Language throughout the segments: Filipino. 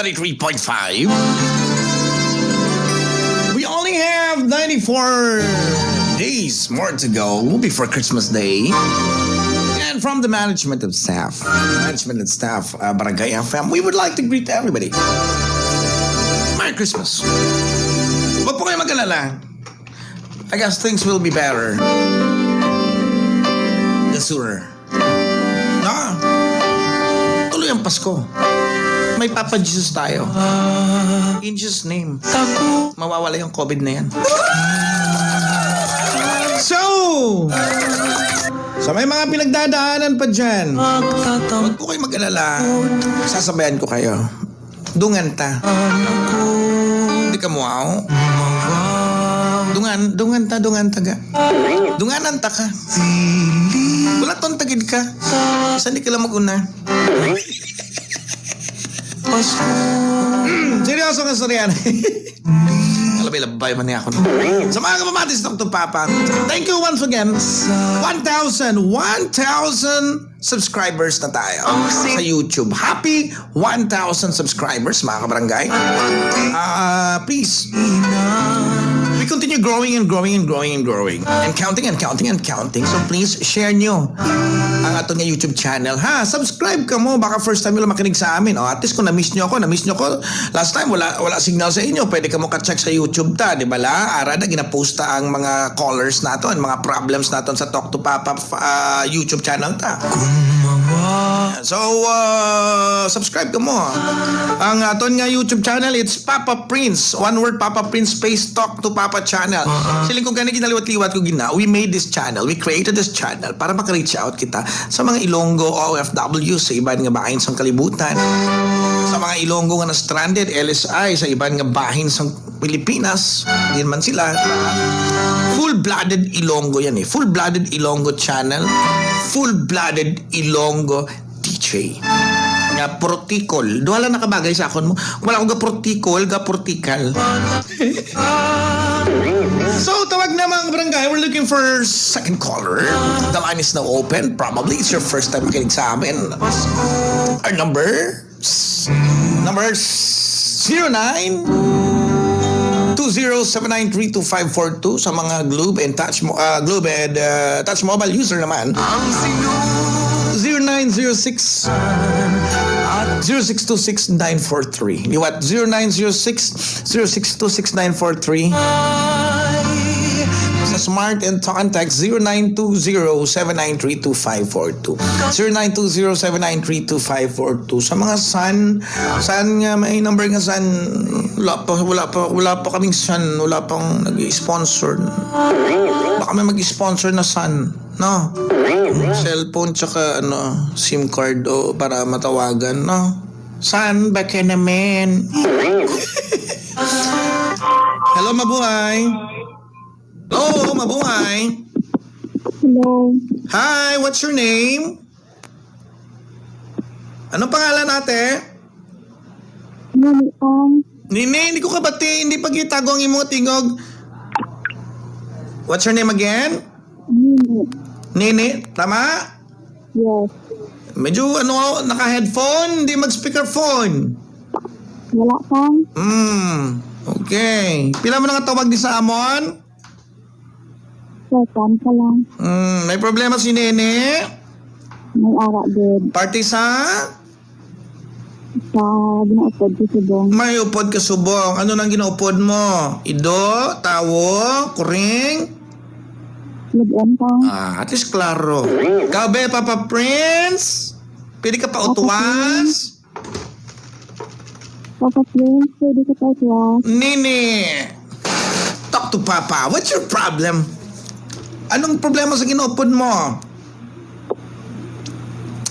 103.5. We only have 94 days more to go before Christmas Day. And from the management and staff, Barangay FM, we would like to greet everybody. Merry Christmas. Huwag po kayo mag-alala. I guess things will be better the sooner. Tuloy ang Pasko. May Papa Jesus tayo. In Jesus' name. Mawawala yung COVID na yan. So, sa may mga pinagdadaanan pa dyan, huwag po kayo mag-alala. Sasabayan ko kayo. Dunganta. Hindi ka muaw. Dunganta ga. Dungananta ka. Wala tong tagid ka. Saan di ka lang mag-una? Seryoso ka, Soriana. Labay man niya ako. Sa mga kapamatis, Dr. Papa, thank you once again. 1,000 subscribers na tayo sa YouTube. Happy 1,000 subscribers, mga kabarangay. Please, we continue growing and growing and growing and growing. And counting and counting and counting. So please, share nyo ang ating YouTube channel. Subscribe ka mo. Baka first time nyo lang makinig sa amin. At least kung na-miss nyo ako. Last time, wala signal sa inyo. Pwede ka mo ka-check sa YouTube ta. Di ba la? Ara na ginaposta ang mga callers natin, mga problems natin sa Talk to Papa YouTube channel ta. So, subscribe ka mo. Ang aton nga YouTube channel, it's Papa Prince. One word, Papa Prince space Talk to Papa channel. Siling kung gano'n ginaliwat-liwat ko gina, we made this channel, we created this channel para maka-reach out kita sa mga Ilonggo OFW sa iban nga bahin sa kalibutan. Sa mga Ilonggo nga na-stranded, LSI, sa iban nga bahin sa Pilipinas, hindi man sila. Full-blooded Ilonggo yan eh. Full-blooded Ilonggo channel. Full-blooded Ilonggo DJ. Nga protikol. Duhala nakabagay sa akon mo. Wala akong ga-protikol, ga-portikal. So, tawag na mga barangay. We're looking for second caller. The line is now open. Probably it's your first time makinig sa amin. Our number 0920793252 sa mga Globe and Touch Mobile user naman. 0906 0626943. Liwat 0906 0626943. Sa Smart and Talk and Text 0920-793-2542. 0920-793-2542. Sa mga Sun nga may number nga Sun, wala pa kaming Sun, wala pang nag-sponsor. Baka may mag-sponsor na Sun, no? Cellphone tsaka SIM card para matawagan, no? Sun, baka naman. Hello, mabuhay. Hello, mabuhay. Hello. Hi, what's your name? Anong pangalan ate? Nini, hindi ko kabati. Hindi pagitago ang imong tingog. What's your name again? Nini, tama? Yes. Medyo naka-headphone, hindi mag-speakerphone. Wala kang? Okay. Pila mo nga tawag di sa amon? Second ka lang. May problema si Nene? May ara din. Party sa? Sa ginaupod ko subong. May upod ka subong. Ano nang ginaupod mo? Ido? Tawo? Kuring? Lagyan ka. At least klaro. Kabe, Papa Prince? Pwede ka pa utuwas? Papa Prince, pwede ka pa utuwas? Nene! Talk to Papa. What's your problem? Anong problema sa ginaupod mo?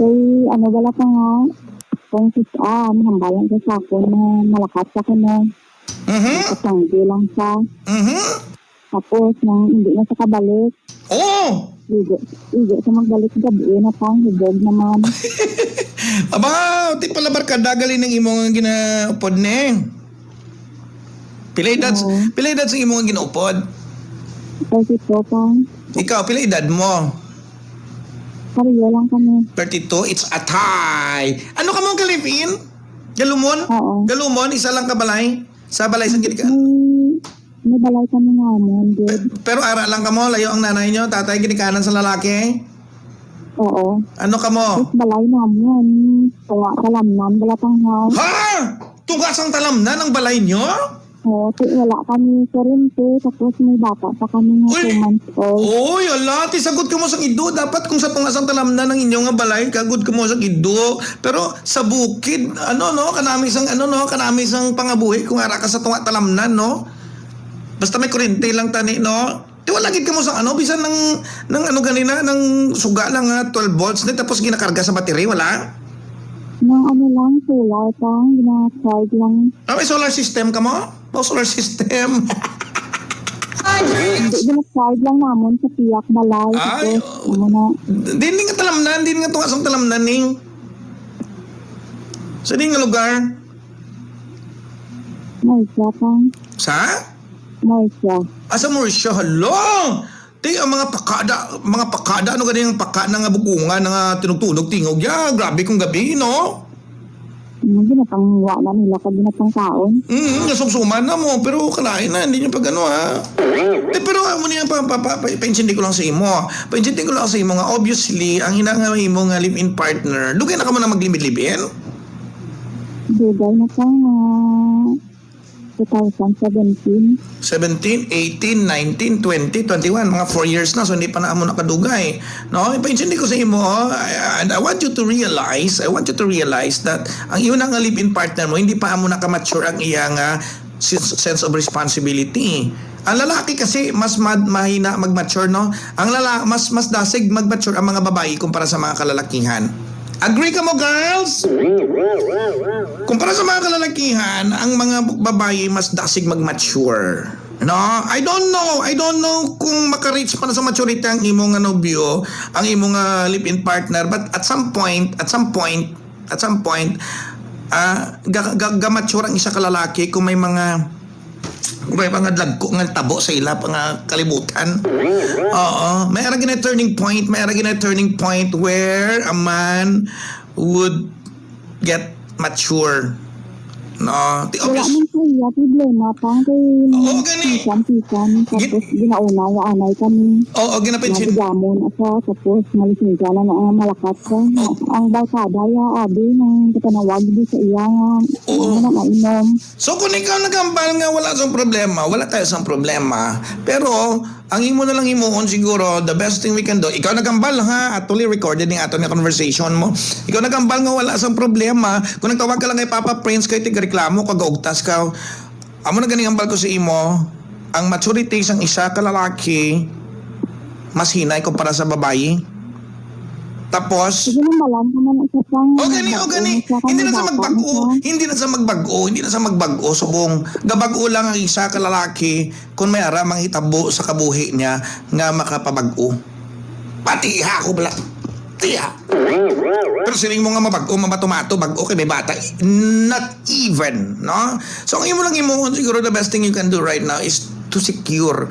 Kay, wala ka nga. Kung hambalan ka sa akin na malakas sa akin na. Katanggi lang siya. Tapos, hindi na siya kabalik. Oh! Igo siya magbalik gabi na pang hubog naman. Aba, di pala barkada gali ng imong ginaupod ne. Pila edad sa imong ginaupod? 32 pang. Ikaw, pila edad mo? Pariyo lang kami. 32, it's a tie. Ano ka mong kalipin? Galumon? Oo. Galumon, isa lang ka balay? Sa balay sa ginikanan? May balay kami namin, good. Pero ara lang ka mo, layo ang nanay nyo, tatay ginikanan sa lalaki? Oo. Ano ka mo? Tapos balay namin, tunga talamnan, wala pang house. Ha? Tugas ang talamnan ng balay nyo? Oo, wala kami kuryente, tapos may bata pa kami nga Uy! 2 months old. Oy, ala, sagot ka mo sa ido. Dapat kung sa tugas ang talamnan ng inyong nga balay, kagod ka mo sa ido. Pero sa bukid, kanami sang pangabuhi kung ara ka sa tunga talamnan, no? Basta may kuryente lang tani, no? Di wala gid ka mo sa bisan ng ganina, ng suga lang 12 volts, tapos ginakarga sa battery, wala? Nang lang, solar pang, gina-charge lang. May solar system ka mo? Solar system. Hindi, gina-charge lang namin sa piyak balay. Ay, Tapos, Hindi nga talamnan, hindi nga tungas ang talamnan, ning. Sa di nga lugar? may siya pang, Sa? may siya. Asa mo siya? Hala! Ti ang mga pakada, ano ganyan ang paka na nga bukunga na nga tinugtunog tingog ya. Grabe kong gabi, no? Ginapangwa na nila pag ginapang taon. Nasumsuman na mo, pero kalain na, hindi niya pag pero mo niya paintindi ko lang sa imo. Paintindi ko lang sa imo nga, obviously, ang hinangawin mo nga live-in partner, lugay na ka mo na mag-live-in? Dugay na pang 2017. 17, 18, 19, 20, 21, mga 4 years na, so hindi pa na mo nakadugay. No? Ipaintindi ko sa imo, and I want you to realize that ang iyong nga live-in partner mo, hindi pa mo nakamature ang iyang sense of responsibility. Ang lalaki kasi mas mahina mag-mature, no? Ang lalaki mas dasig mag-mature ang mga babae kumpara sa mga kalalakihan. Agree ka mo, girls? Kumpara sa mga kalalakihan, ang mga babae mas dasig mag-mature. No? I don't know kung maka-reach pa na sa maturity ang imong nobyo, ang imong live-in partner, but at some point, ga-mature ang isa ka lalaki kung may mga dagko nga tabo sa ila nga kalibutan. Oo, may ara gina turning point where a man would get mature. No, Wala man kaya problema pang kay gani. pisan tapos ginauna wa anay kami. Oo, ginapensin. Nagdamon ako tapos malisin ka na ang malakat ko. Ang barkada ya abi nang katanawag di sa iya nga mainom. So kung ikaw nagambal nga wala sang problema, wala tayo sang problema. Pero ang imo na lang imuon siguro, the best thing we can do, ikaw nagambal ha, actually recorded ng ato na conversation mo. Ikaw nagambal nga wala sang problema, kung nagtawag ka lang kay Papa Prince kay tigreklamo ka gaugtas ka. Amo na ganing ambal ko sa imo, ang maturity sang isa ka lalaki mas hinay kumpara sa babae. Tapos Sige nang malam ka man isa pang. gani. Hindi na sa magbago. Subong gabago lang ang isa ka lalaki kung may ara mang hitabo sa kabuhi niya nga makapabag-o. Patiha ko bala. Tiha. Pero siling mo nga mabago, mabatumato, bago kay may bata. Not even, no? So ang imo lang siguro the best thing you can do right now is to secure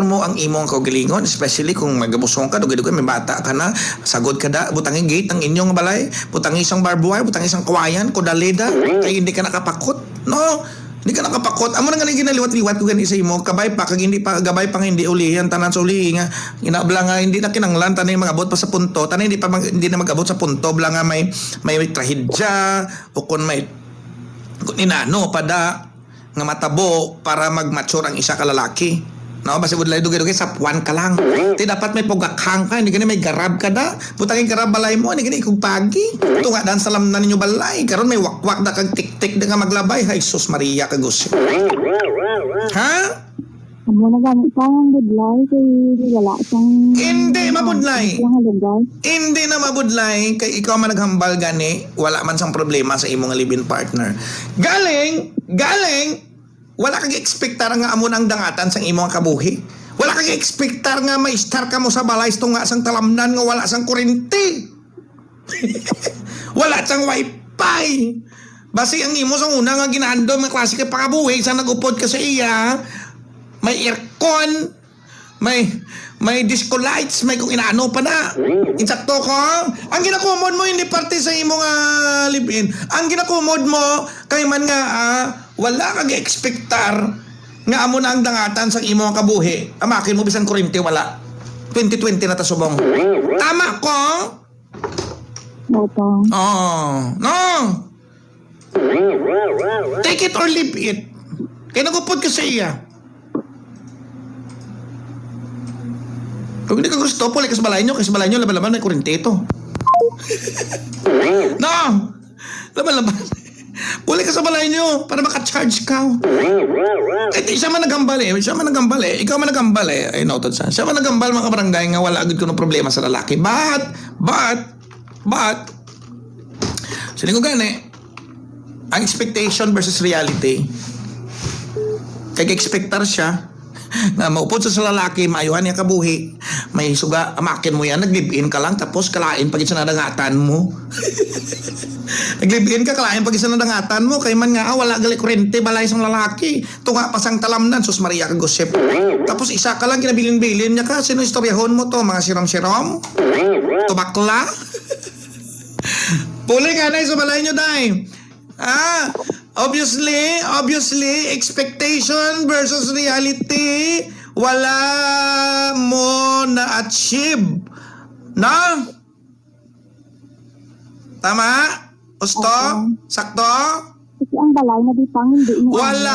mo ang imong kaugalingon, especially kung magabusong ka, dugay-dugay may bata ka na, sagod ka da, butangin gate ang inyong balay, butangin isang barbed butangin isang kawayan, kodaleda, kay hindi ka nakapakot, no? Hindi ka nakapakot. Amo na nga ginaliwat-liwat ko gani sa imo, kabay pa kag hindi pa gabay pa hindi ulihan tanan sa uli nga inabla nga hindi na kinanglan tanay magabot pa sa punto, tanay hindi na magabot sa punto bla nga may trahedya o kung inano pada nga matabo para mag-mature ang isa ka lalaki. No, basta budlay dugay-dugay sa puwan ka lang. Ti dapat may pugakhang ka, hindi gani may garab ka da. Butangin garab balay mo, hindi gani ikog pagi. Tunga dan salam na ninyo balay. Karon may wakwak da kag tik-tik da nga maglabay. Hay sus Maria kagus. Ha? Amo na gamit pang budlay kay wala sang Hindi mabudlay. Ang lugar. Hindi na mabudlay kay ikaw man naghambal gani, wala man sang problema sa imong live-in partner. Galing, wala kang ekspektar nga amo nang dangatan sang imong kabuhi. Wala kang ekspektar nga may star ka mo sa balay tunga sang talamnan nga wala sang kuryente. Wala sang wifi. Basi ang imo sang una nga ginando mga klase ka pakabuhi sa nagupod ka sa iya. May aircon, may disco lights, may kung inaano pa na. Insakto ko. Ang ginakumon mo hindi parte sa imong live-in. Ang ginakumod mo, kay man nga, wala kag-expectar nga amo na ang dangatan sa imo ang kabuhi. Amakin mo, bisan kuryente, wala. 2020 na tasubong. Tama ko? Opo. No. Take it or leave it. Kaya nagupod ka sa iya. Kung hindi ka gusto, puli ka sa balay nyo. Kasi sa balay nyo, laban-laban may kuryente ito. No! Laban-laban. Puli ka sa balay nyo para makacharge ka. Siya man nagambal eh. Ikaw man nagambal eh. Ay, noted siya. Siya man nagambal mga barangay nga wala agad ko ng problema sa lalaki. But, sinin ko gani, ang expectation versus reality. Kag-expectar siya na maupod sa lalaki, maayuhan niya kabuhi, may suga, amakin mo yan, nag-live-in ka lang, tapos kalain pag isa nadangatan mo. Nag-live-in ka, kalain pag isa nadangatan mo, kay man nga, wala gali kuryente, balay sa lakay, tunga pasang talamnan, sus Maria kagosip. Tapos isa ka lang, kinabilin-bilin niya ka, sino istoryahon mo to, mga sirom-sirom? Tubakla? Puli ka na sa balay nyo, day. Obviously, expectation versus reality, wala mo na-achieve. Na? Tama? Usto? Sakto? Kasi ang balay na di pang hindi mo. Wala,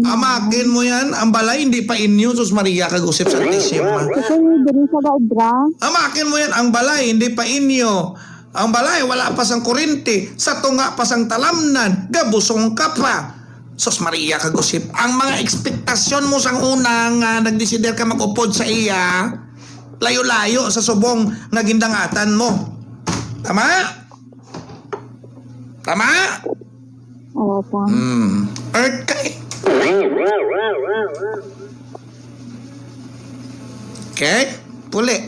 amakin mo yan. Ang balay, hindi pa inyo. Sus Maria, kag-usip sa Tissima. Kasi diri sa daibra. Amakin mo yan. Ang balay, hindi pa inyo. Ang balay, wala pa sang kuryente. Sa tunga pa sang talamnan. Gabusong ka pa. Sus Maria, kagusip. Ang mga ekspektasyon mo sang unang nagdesider ka mag-upod sa iya, layo-layo sa subong nga gindangatan mo. Tama? Tama? Opo. Okay. Okay? Puli.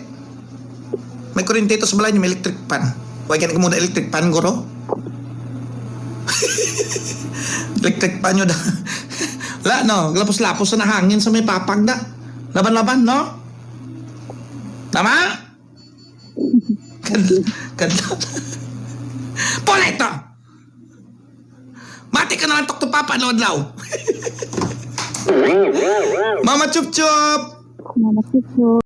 May kuryente ito sa balay niyo, may electric pan. Huwag ka na muna electric pan, guro. Electric pan nyo da. Wala, no? Lapos-lapos na hangin sa may papag da. Laban-laban, no? Tama? Ganda. Pula ito! Mati ka naman tok to papa, no, adlaw. Mama Chup Chup! Mama Chup Chup.